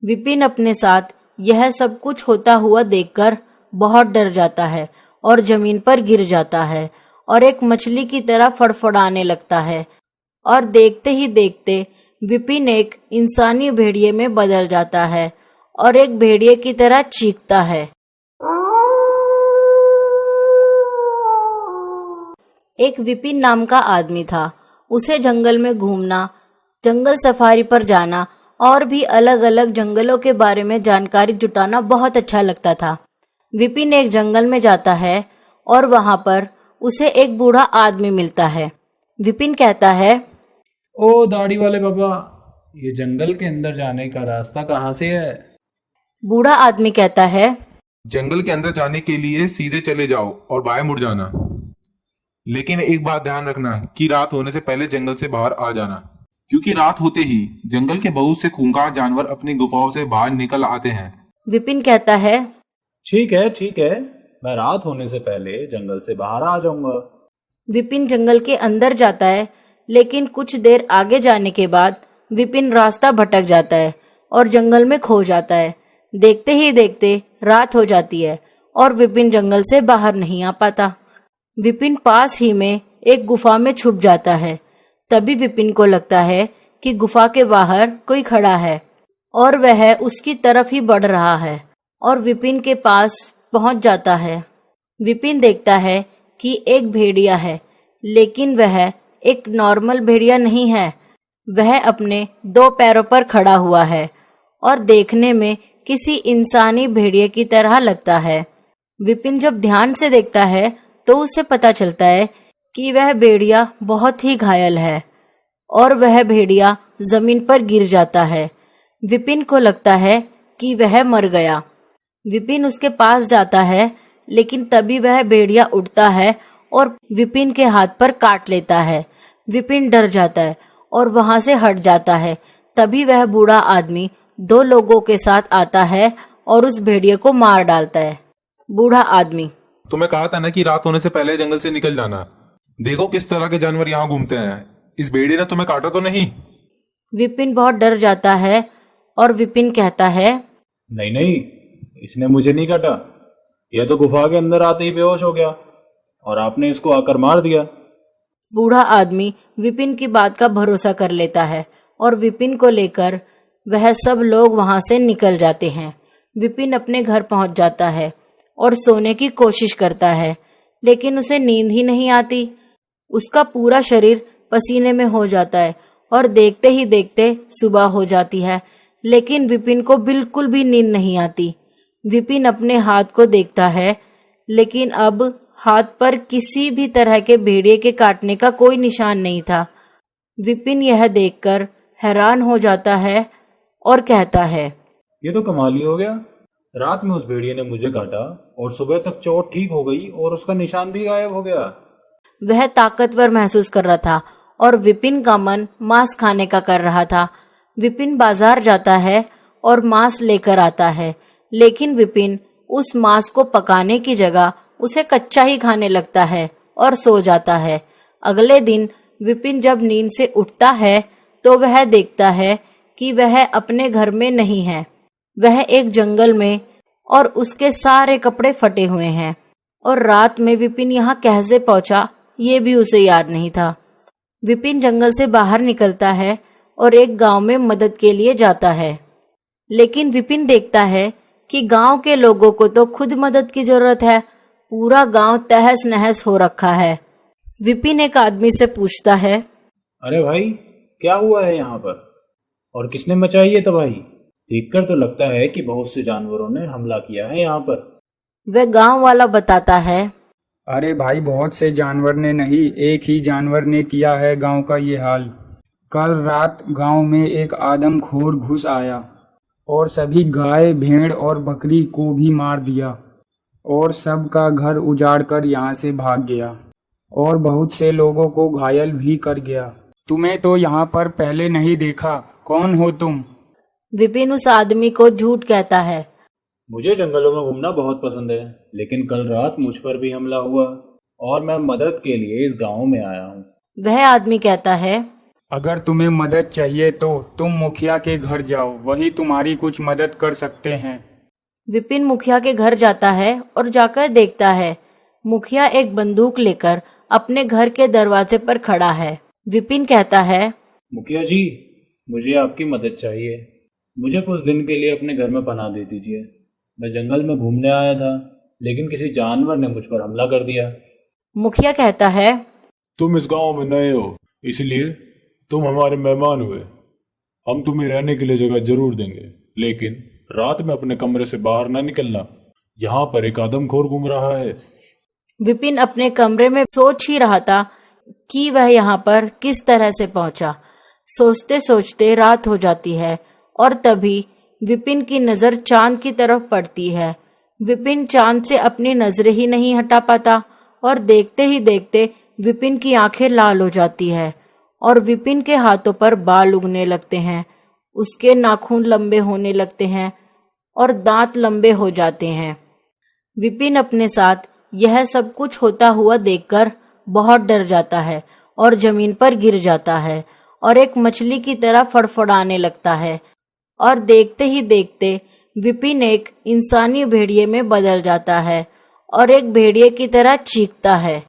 विपिन अपने साथ यह सब कुछ होता हुआ देखकर बहुत डर जाता है और जमीन पर गिर जाता है और एक मछली की तरह फड़फड़ाने लगता है। और देखते ही देखते विपिन एक इंसानी भेड़िए में बदल जाता है और एक भेड़िए की तरह चीखता है। एक विपिन नाम का आदमी था। उसे जंगल में घूमना, जंगल सफारी पर जाना और भी अलग अलग जंगलों के बारे में जानकारी जुटाना बहुत अच्छा लगता था। विपिन एक जंगल में जाता है और वहां पर उसे एक बूढ़ा आदमी मिलता है। विपिन कहता है, ओ दाढ़ी वाले बाबा, ये जंगल के अंदर जाने का रास्ता कहाँ से है? बूढ़ा आदमी कहता है, जंगल के अंदर जाने के लिए सीधे चले जाओ और बाएं मुड़ जाना। लेकिन एक बात ध्यान रखना कि रात होने से पहले जंगल से बाहर आ जाना, क्योंकि रात होते ही जंगल के बहुत से खूंखार जानवर अपनी गुफाओं से बाहर निकल आते हैं। विपिन कहता है, ठीक है, मैं रात होने से पहले जंगल से बाहर आ जाऊंगा। विपिन जंगल के अंदर जाता है, लेकिन कुछ देर आगे जाने के बाद विपिन रास्ता भटक जाता है और जंगल में खो जाता है। देखते ही देखते रात हो जाती है और विपिन जंगल से बाहर नहीं आ पाता। विपिन पास ही में एक गुफा में छुप जाता है। तभी विपिन को लगता है कि गुफा के बाहर कोई खड़ा है और वह उसकी तरफ ही बढ़ रहा है और विपिन के पास पहुंच जाता है। विपिन देखता है कि एक भेड़िया है, लेकिन वह एक नॉर्मल भेड़िया नहीं है। वह अपने 2 पैरों पर खड़ा हुआ है और देखने में किसी इंसानी भेड़िए की तरह लगता है। विपिन जब ध्यान से देखता है तो उसे पता चलता है कि वह भेड़िया बहुत ही घायल है और वह भेड़िया जमीन पर गिर जाता है। विपिन को लगता है कि वह मर गया। विपिन उसके पास जाता है, लेकिन तभी वह भेड़िया उठता है और विपिन के हाथ पर काट लेता है। विपिन डर जाता है और वहां से हट जाता है। तभी वह बूढ़ा आदमी 2 लोगों के साथ आता है और उस भेड़िए को मार डालता है। बूढ़ा आदमी, तुम्हें कहा था ना कि रात होने से पहले जंगल से निकल जाना। देखो किस तरह के जानवर यहाँ घूमते हैं। इस भेड़िए ने तुम्हें काटा तो नहीं? विपिन बहुत डर जाता है और विपिन कहता है, नहीं, इसने मुझे नहीं काटा। यह तो गुफा के अंदर आते ही बेहोश हो गया और आपने इसको आकर मार दिया। बूढ़ा आदमी विपिन की बात का भरोसा कर लेता है और विपिन को लेकर वह सब लोग वहां से निकल जाते हैं। विपिन अपने घर पहुंच जाता है और सोने की कोशिश करता है, लेकिन उसे नींद ही नहीं आती। उसका पूरा शरीर पसीने में हो जाता है और देखते ही देखते सुबह हो जाती है, लेकिन विपिन को बिल्कुल भी नींद नहीं आती। विपिन अपने हाथ को देखता है, लेकिन अब हाथ पर किसी भी तरह के भेड़िए के काटने का कोई निशान नहीं था। विपिन यह देखकर हैरान हो जाता है और कहता है, ये तो कमाल ही हो गया। रात में उस भेड़िए ने मुझे काटा और सुबह तक चोट ठीक हो गई और उसका निशान भी गायब हो गया। वह ताकतवर महसूस कर रहा था और विपिन का मन मांस खाने का कर रहा था। विपिन बाजार जाता है और मांस लेकर आता है, लेकिन विपिन उस मांस को पकाने की जगह उसे कच्चा ही खाने लगता है और सो जाता है। अगले दिन विपिन जब नींद से उठता है तो वह देखता है कि वह अपने घर में नहीं है। वह एक जंगल में और उसके सारे कपड़े फटे हुए हैं और रात में विपिन यहाँ कैसे पहुंचा ये भी उसे याद नहीं था। विपिन जंगल से बाहर निकलता है और एक गांव में मदद के लिए जाता है, लेकिन विपिन देखता है कि गांव के लोगों को तो खुद मदद की जरूरत है। पूरा गांव तहस नहस हो रखा है। विपिन एक आदमी से पूछता है, अरे भाई, क्या हुआ है यहाँ पर और किसने मचाई है तबाही? देखकर तो लगता है कि बहुत से जानवरों ने हमला किया है यहाँ पर। वह गांव वाला बताता है, अरे भाई, बहुत से जानवर ने नहीं, एक ही जानवर ने किया है गांव का ये हाल। कल रात गांव में एक आदमखोर घुस आया और सभी गाय, भेड़ और बकरी को भी मार दिया और सबका घर उजाड़ कर यहाँ से भाग गया और बहुत से लोगों को घायल भी कर गया। तुम्हें तो यहाँ पर पहले नहीं देखा, कौन हो तुम? विपिन उस आदमी को झूठ कहता है। मुझे जंगलों में घूमना बहुत पसंद है, लेकिन कल रात मुझ पर भी हमला हुआ और मैं मदद के लिए इस गांव में आया हूँ। वह आदमी कहता है, अगर तुम्हें मदद चाहिए तो तुम मुखिया के घर जाओ, वही तुम्हारी कुछ मदद कर सकते हैं। विपिन मुखिया के घर जाता है और जाकर देखता है मुखिया एक बंदूक लेकर अपने घर के दरवाजे पर खड़ा है। विपिन कहता है, मुखिया जी, मुझे आपकी मदद चाहिए। मुझे कुछ दिन के लिए अपने घर में पनाह दे दीजिए। मैं जंगल में घूमने आया था, लेकिन किसी जानवर ने मुझ पर हमला कर दिया। मुखिया कहता है, तुम इस गांव में नए हो, इसलिए तुम हमारे मेहमान हुए। हम तुम्हें रहने के लिए जगह जरूर देंगे, लेकिन रात में अपने कमरे से बाहर ना निकलना। यहाँ पर एक आदमखोर घूम रहा है। विपिन अपने कमरे में सोच ही रहा था कि वह यहाँ पर किस तरह से पहुंचा। सोचते सोचते रात हो जाती है और तभी विपिन की नजर चांद की तरफ पड़ती है। विपिन चांद से अपनी नजरें ही नहीं हटा पाता और देखते ही देखते विपिन की आंखें लाल हो जाती है और विपिन के हाथों पर बाल उगने लगते हैं। उसके नाखून लंबे होने लगते हैं और दांत लंबे हो जाते हैं। विपिन अपने साथ यह सब कुछ होता हुआ देखकर बहुत डर जाता है और जमीन पर गिर जाता है और एक मछली की तरह फड़फड़ाने लगता है और देखते ही देखते विपिन एक इंसानी भेड़िए में बदल जाता है और एक भेड़िए की तरह चीखता है।